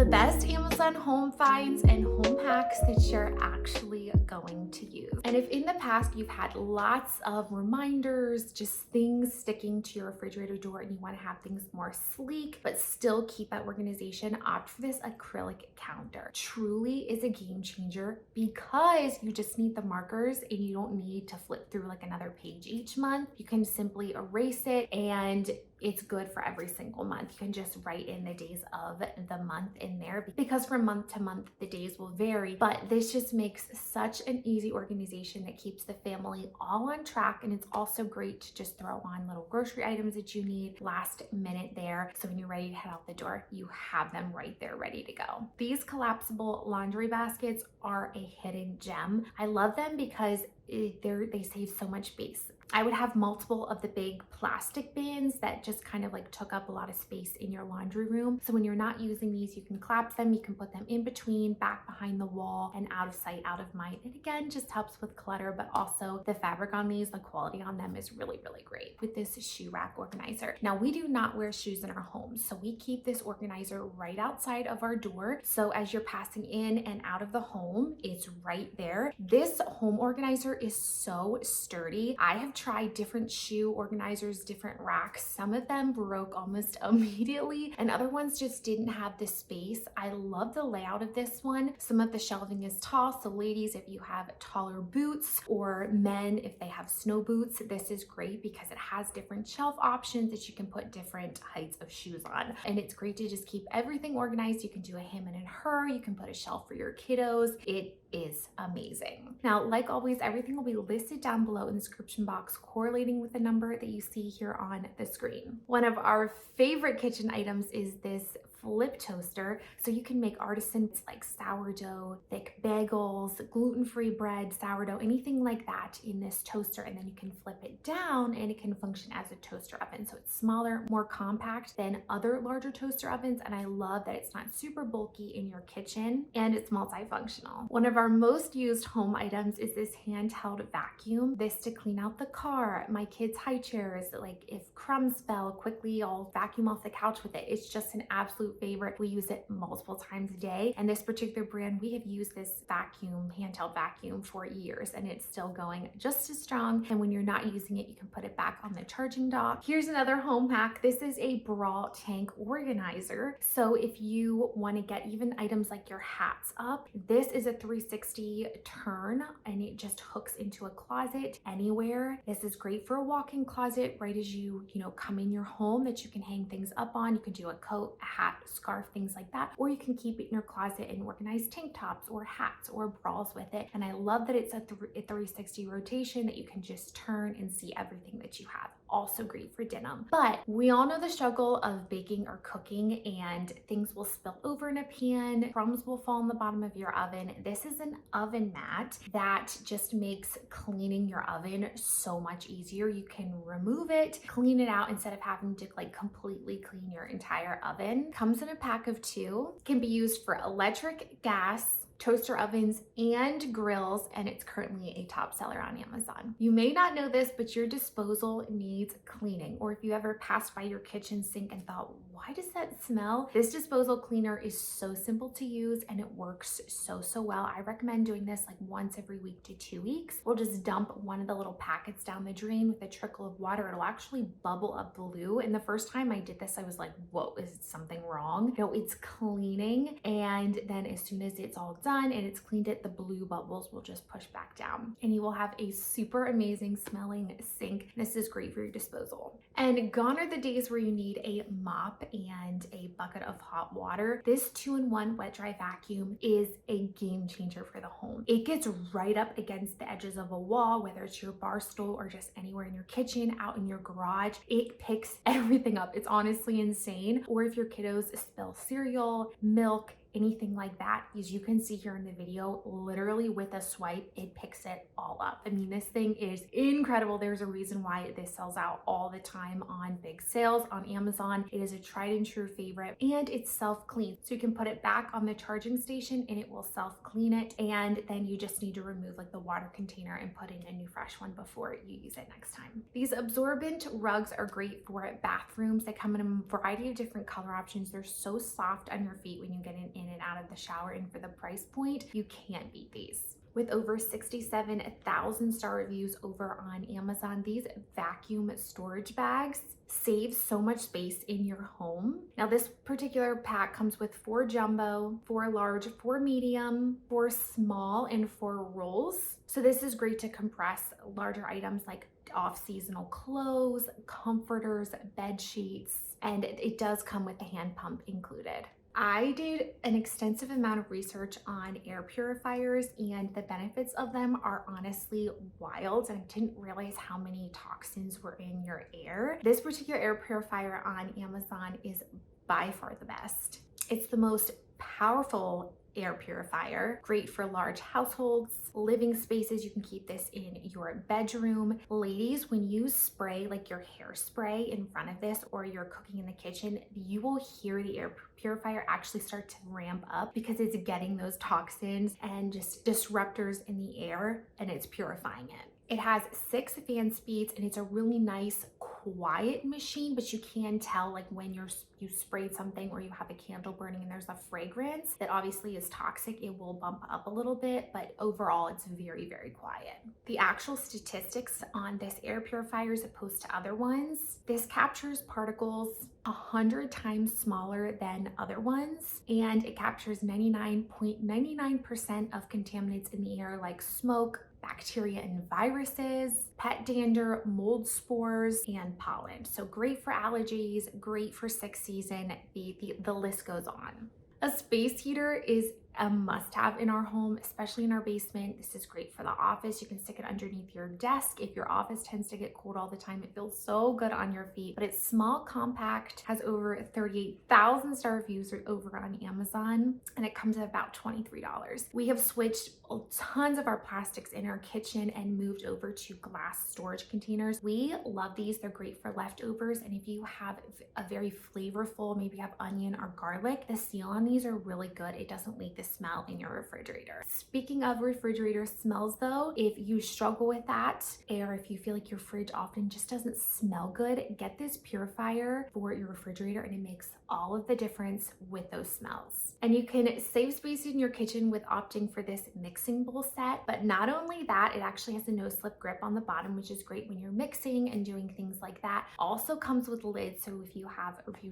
The best Amazon home finds and home hacks that you're actually going to use. And if in the past you've had lots of reminders, just things sticking to your refrigerator door and you want to have things more sleek, but still keep that organization, opt for this acrylic counter. Truly is a game changer because you just need the markers and you don't need to flip through like another page each month. You can simply erase it and it's good for every single month. You can just write in the days of the month in there because from month to month, the days will vary. But this just makes such an easy organization that keeps the family all on track. And it's also great to just throw on little grocery items that you need last minute there. So when you're ready to head out the door, you have them right there ready to go. These collapsible laundry baskets are a hidden gem. I love them because they save so much space. I would have multiple of the big plastic bins that just kind of like took up a lot of space in your laundry room. So when you're not using these, you can collapse them, you can put them in between, back behind the wall, and out of sight, out of mind. And again, just helps with clutter, but also the fabric on these, the quality on them is really, really great with this shoe rack organizer. Now we do not wear shoes in our homes, so we keep this organizer right outside of our door. So as you're passing in and out of the home, it's right there. This home organizer is so sturdy. I have tried different shoe organizers, different racks. Some of them broke almost immediately and other ones just didn't have the space. I love the layout of this one. Some of the shelving is tall, so ladies, if you have taller boots, or men if they have snow boots, this is great because it has different shelf options that you can put different heights of shoes on. And it's great to just keep everything organized. You can do a him and a her, you can put a shelf for your kiddos. It is amazing. Now, like always, everything will be listed down below in the description box, correlating with the number that you see here on the screen. One of our favorite kitchen items is this flip toaster. So you can make artisans like sourdough, thick bagels, gluten-free bread, sourdough, anything like that in this toaster. And then you can flip it down and it can function as a toaster oven. So it's smaller, more compact than other larger toaster ovens. And I love that it's not super bulky in your kitchen and it's multifunctional. One of our most used home items is this handheld vacuum. This to clean out the car, my kids' high chairs, like if crumbs fell, quickly I'll vacuum off the couch with it. It's just an absolute favorite. We use it multiple times a day. And this particular brand, we have used this vacuum, handheld vacuum for years and it's still going just as strong. And when you're not using it, you can put it back on the charging dock. Here's another home hack. This is a bra tank organizer. So if you want to get even items like your hats up, this is a 360 turn and it just hooks into a closet anywhere. This is great for a walk-in closet right as you come in your home that you can hang things up on. You can do a coat, a hat, scarf, things like that, or you can keep it in your closet and organize tank tops or hats or bras with it. And I love that it's a 360 rotation that you can just turn and see everything that you have. Also great for denim. But we all know the struggle of baking or cooking and things will spill over in a pan, crumbs will fall on the bottom of your oven. This is an oven mat that just makes cleaning your oven so much easier. You can remove it, clean it out instead of having to like completely clean your entire oven. Comes in a pack of 2, can be used for electric, gas, toaster ovens, and grills, and it's currently a top seller on Amazon. You may not know this, but your disposal needs cleaning. Or if you ever passed by your kitchen sink and thought, why does that smell? This disposal cleaner is so simple to use and it works so well. I recommend doing this like once every week to 2 weeks. We'll just dump one of the little packets down the drain with a trickle of water. It'll actually bubble up blue. And the first time I did this, I was like, whoa, is something wrong? No, it's cleaning. And then as soon as it's all done and it's cleaned it, the blue bubbles will just push back down and you will have a super amazing smelling sink. This is great for your disposal. And gone are the days where you need a mop and a bucket of hot water. This 2-in-1 wet dry vacuum is a game changer for the home. It gets right up against the edges of a wall, whether it's your bar stool or just anywhere in your kitchen, out in your garage. It picks everything up. It's honestly insane. Or if your kiddos spill cereal, milk, anything like that. As you can see here in the video, literally with a swipe, it picks it all up. I mean, this thing is incredible. There's a reason why this sells out all the time on big sales on Amazon. It is a tried and true favorite, and it's self-clean. So you can put it back on the charging station and it will self-clean it. And then you just need to remove like the water container and put in a new fresh one before you use it next time. These absorbent rugs are great for bathrooms. They come in a variety of different color options. They're so soft on your feet when you get in and out of the shower, and for the price point, you can't beat these. With over 67,000 star reviews over on Amazon, these vacuum storage bags save so much space in your home. Now, this particular pack comes with 4 jumbo, 4 large, 4 medium, 4 small, and 4 rolls. So this is great to compress larger items like off-seasonal clothes, comforters, bed sheets, and it does come with a hand pump included. I did an extensive amount of research on air purifiers, and the benefits of them are honestly wild, and I didn't realize how many toxins were in your air. This particular air purifier on Amazon is by far the best. It's the most powerful air purifier, great for large households, living spaces. You can keep this in your bedroom. Ladies, when you spray like your hairspray in front of this, or you're cooking in the kitchen, you will hear the air purifier actually start to ramp up because it's getting those toxins and just disruptors in the air, and it's purifying it. It has 6 fan speeds, and it's a really nice quiet machine, but you can tell like when you sprayed something or you have a candle burning and there's a fragrance that obviously is toxic, it will bump up a little bit, but overall it's very, very quiet. The actual statistics on this air purifier as opposed to other ones, this captures particles 100 times smaller than other ones, and it captures 99.99% of contaminants in the air like smoke, bacteria and viruses, pet dander, mold spores, and pollen. So great for allergies, great for sick season, the list goes on. A space heater is a must-have in our home, especially in our basement. This is great for the office. You can stick it underneath your desk. If your office tends to get cold all the time, it feels so good on your feet. But it's small, compact, has over 38,000 star reviews over on Amazon, and it comes at about $23. We have switched tons of our plastics in our kitchen and moved over to glass storage containers. We love these. They're great for leftovers, and if you have a very flavorful, maybe you have onion or garlic, the seal on these are really good. It doesn't leak the smell in your refrigerator. Speaking of refrigerator smells though, if you struggle with that, or if you feel like your fridge often just doesn't smell good, get this purifier for your refrigerator, and it makes all of the difference with those smells. And you can save space in your kitchen with opting for this mixing bowl set. But not only that, it actually has a no slip grip on the bottom, which is great when you're mixing and doing things like that. Also comes with a lid, so if you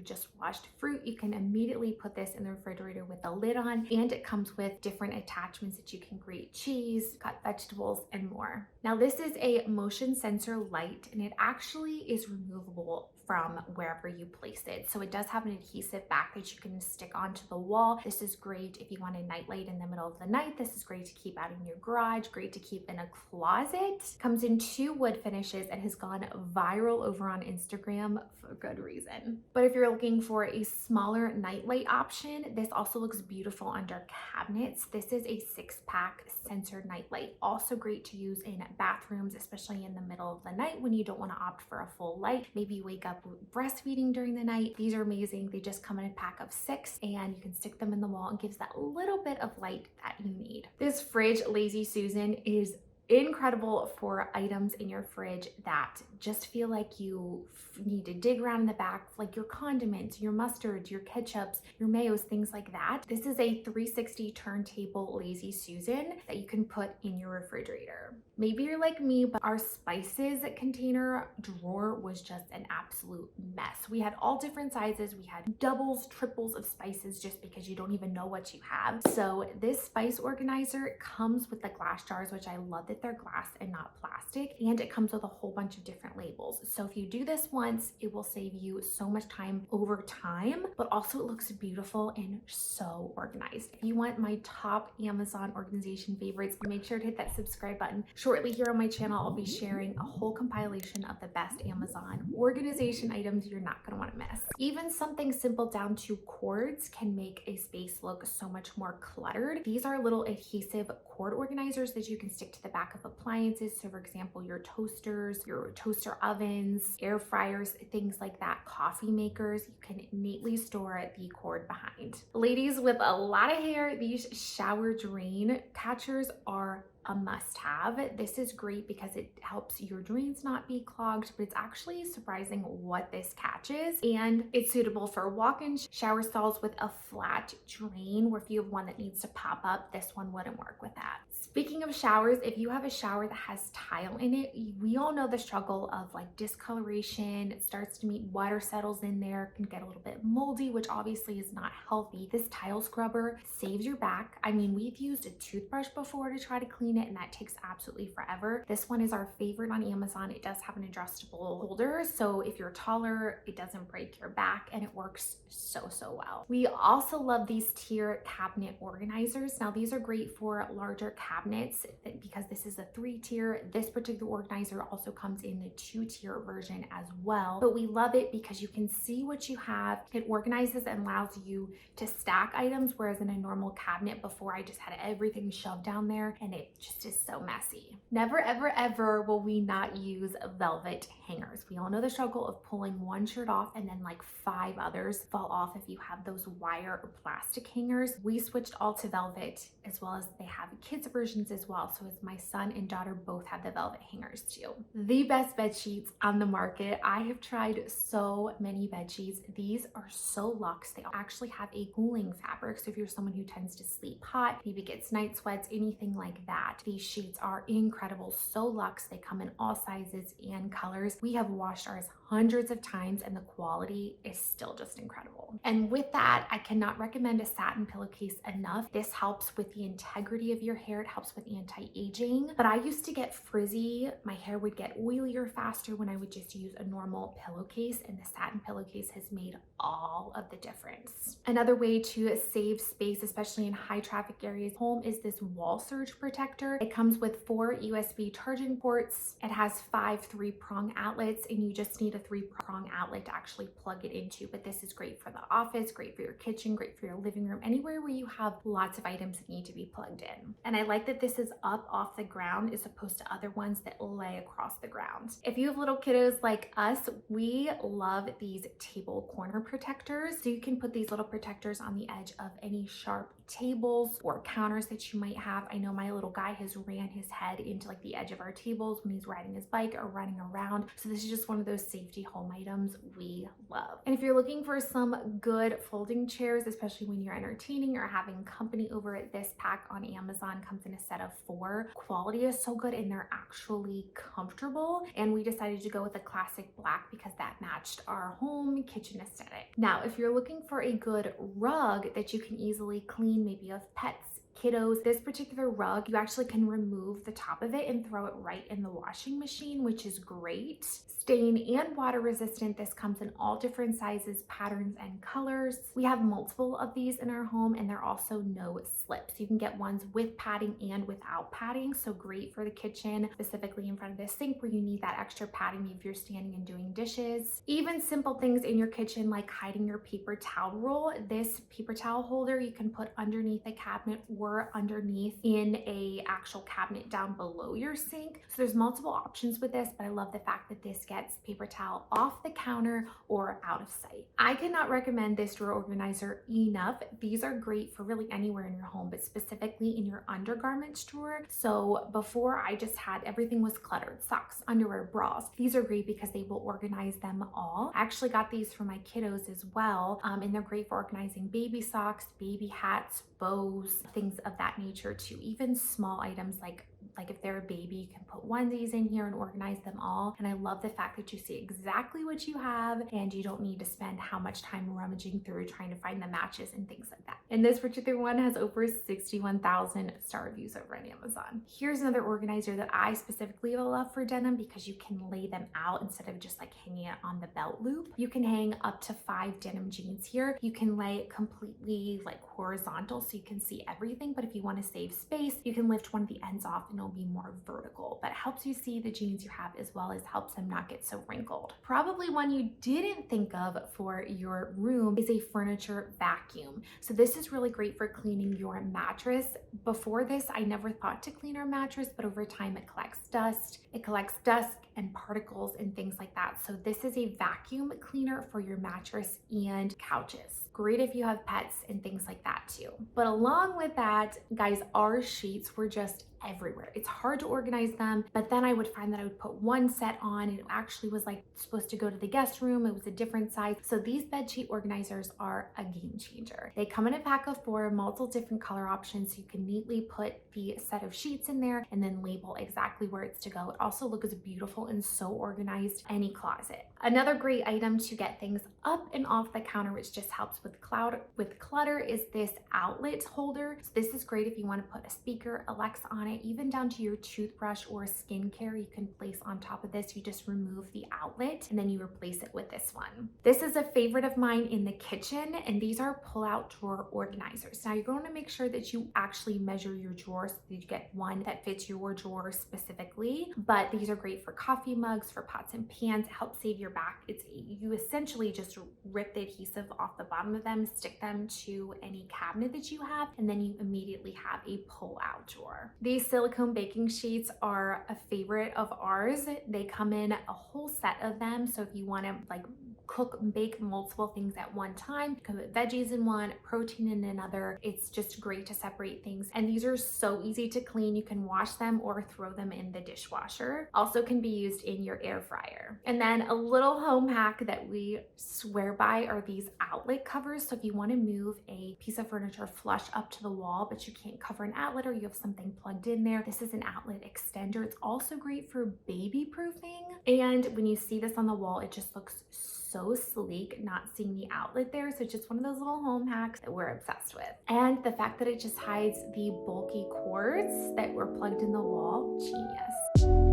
just washed fruit, you can immediately put this in the refrigerator with a lid on, and it comes with different attachments that you can grate cheese, cut vegetables, and more. Now this is a motion sensor light, and it actually is removable from wherever you place it. So it does have an adhesive back that you can stick onto the wall. This is great if you want a night light in the middle of the night. This is great to keep out in your garage, great to keep in a closet. Comes in 2 wood finishes and has gone viral over on Instagram for good reason. But if you're looking for a smaller nightlight option, this also looks beautiful under cabinets. This is a 6-pack censored nightlight. Also great to use in bathrooms, especially in the middle of the night when you don't want to opt for a full light. Maybe you wake up breastfeeding during the night. These are amazing. They just come in a pack of 6, and you can stick them in the wall and gives that little bit of light that you need. This fridge Lazy Susan is incredible for items in your fridge that just feel like you need to dig around in the back, like your condiments, your mustards, your ketchups, your mayos, things like that. This is a 360 turntable Lazy Susan that you can put in your refrigerator. Maybe you're like me, but our spices container drawer was just an absolute mess. We had all different sizes. We had doubles, triples of spices just because you don't even know what you have. So this spice organizer comes with the glass jars, which I love that that they're glass and not plastic, and it comes with a whole bunch of different labels. So if you do this once, it will save you so much time over time, but also it looks beautiful and so organized. If you want my top Amazon organization favorites, make sure to hit that subscribe button. Shortly here on my channel, I'll be sharing a whole compilation of the best Amazon organization items you're not going to want to miss. Even something simple down to cords can make a space look so much more cluttered. These are little adhesive cord organizers that you can stick to the back of appliances. So for example, your toasters, your toaster ovens, air fryers, things like that, coffee makers, you can neatly store the cord behind. Ladies with a lot of hair, these shower drain catchers are a must-have. This is great because it helps your drains not be clogged, but it's actually surprising what this catches, and it's suitable for walk-in shower stalls with a flat drain, or if you have one that needs to pop up, this one wouldn't work with that. Speaking of showers, if you have a shower that has tile in it, we all know the struggle of like discoloration. It starts to meet water settles in there, can get a little bit moldy, which obviously is not healthy. This tile scrubber saves your back. I mean, we've used a toothbrush before to try to clean it, and that takes absolutely forever. This one is our favorite on Amazon. It does have an adjustable holder, so if you're taller, it doesn't break your back, and it works so well. We also love these tier cabinet organizers. Now these are great for larger cabinets because this is a 3-tier. This particular organizer also comes in the 2-tier version as well, but we love it because you can see what you have. It organizes and allows you to stack items, whereas in a normal cabinet before, I just had everything shoved down there and it just is so messy. Never ever ever will we not use velvet hangers. We all know the struggle of pulling one shirt off and then like 5 others fall off if you have those wire or plastic hangers. We switched all to velvet, as well as they have kids versions as well. So as my son and daughter both have the velvet hangers too. The best bed sheets on the market. I have tried so many bed sheets. These are so luxe. They actually have a cooling fabric. So if you're someone who tends to sleep hot, maybe gets night sweats, anything like that, these sheets are incredible. So luxe. They come in all sizes and colors. We have washed ours hundreds of times and the quality is still just incredible. And with that, I cannot recommend a satin pillowcase enough. This helps with the integrity of your hair. It helps with anti-aging. But I used to get frizzy. My hair would get oilier faster when I would just use a normal pillowcase, and the satin pillowcase has made all of the difference. Another way to save space, especially in high traffic areas home, is this wall surge protector. It comes with 4 USB charging ports. It has 5 3-prong outlets, and you just need a 3-prong outlet to actually plug it into. But this is great for the office, great for your kitchen, great for your living room, anywhere where you have lots of items that need to be plugged in. And I like that this is up off the ground as opposed to other ones that lay across the ground. If you have little kiddos like us, we love these table corner protectors. So you can put these little protectors on the edge of any sharp tables or counters that you might have. I know my little guy has ran his head into like the edge of our tables when he's riding his bike or running around. So this is just one of those safety home items we love. And if you're looking for some good folding chairs, especially when you're entertaining or having company over, this pack on Amazon comes in a set of 4. Quality is so good and they're actually comfortable. And we decided to go with a classic black because that matched our home kitchen aesthetic. Now, if you're looking for a good rug that you can easily clean, maybe of pets, kiddos, this particular rug, you actually can remove the top of it and throw it right in the washing machine, which is great. Stain and water resistant. This comes in all different sizes, patterns, and colors. We have multiple of these in our home, and they're also no slips. You can get ones with padding and without padding, so great for the kitchen, specifically in front of the sink where you need that extra padding if you're standing and doing dishes. Even simple things in your kitchen like hiding your paper towel roll. This paper towel holder you can put underneath a cabinet or underneath in a actual cabinet down below your sink. So there's multiple options with this, but I love the fact that this gets paper towel off the counter or out of sight. I cannot recommend this drawer organizer enough. These are great for really anywhere in your home, but specifically in your undergarments drawer. So before, I just had everything was cluttered, socks, underwear, bras. These are great because they will organize them all. I actually got these for my kiddos as well, and they're great for organizing baby socks, baby hats, bows, things of that nature too. Even small items like like if they're a baby, you can put onesies in here and organize them all. And I love the fact that you see exactly what you have and you don't need to spend how much time rummaging through trying to find the matches and things like that. And this particular one has over 61,000 star reviews over on Amazon. Here's another organizer that I specifically love for denim because you can lay them out instead of just like hanging it on the belt loop. You can hang up to 5 denim jeans here. You can lay it completely like horizontal so you can see everything, but if you want to save space, you can lift one of the ends off and it'll be more vertical, but it helps you see the jeans you have as well as helps them not get so wrinkled. Probably one you didn't think of for your room is a furniture vacuum. So this is really great for cleaning your mattress. Before this, I never thought to clean our mattress, but over time it collects dust. It collects dust and particles and things like that. So this is a vacuum cleaner for your mattress and couches. Great if you have pets and things like that too. But along with that, guys, our sheets were just everywhere. It's hard to organize them, but then I would find that I would put one set on and it actually was like supposed to go to the guest room. It was a different size. So these bed sheet organizers are a game changer. They come in a pack of 4, multiple different color options. So you can neatly put the set of sheets in there and then label exactly where it's to go. It also looks beautiful and so organized any closet. Another great item to get things up and off the counter, which just helps with clutter, is this outlet holder. So this is great if you want to put a speaker, Alexa on it, even down to your toothbrush or skincare, you can place on top of this. You just remove the outlet and then you replace it with this one. This is a favorite of mine in the kitchen, and these are pull-out drawer organizers. Now you're going to make sure that you actually measure your drawers so that you get one that fits your drawer specifically, but these are great for coffee mugs, for pots and pans, help save your back. You essentially just rip the adhesive off the bottom of them, stick them to any cabinet that you have, and then you immediately have a pull-out drawer. These silicone baking sheets are a favorite of ours. They come in a whole set of them, so if you want to like cook and bake multiple things at one time, you can put veggies in one, protein in another. It's just great to separate things, and these are so easy to clean. You can wash them or throw them in the dishwasher. Also can be used in your air fryer. And then a little home hack that we swear by are these outlet covers. So if you want to move a piece of furniture flush up to the wall but you can't cover an outlet or you have something plugged in there, this is an outlet extender. It's also great for baby proofing, and when you see this on the wall, it just looks so sleek not seeing the outlet there. So it's just one of those little home hacks that we're obsessed with. And the fact that it just hides the bulky cords that were plugged in the wall, genius.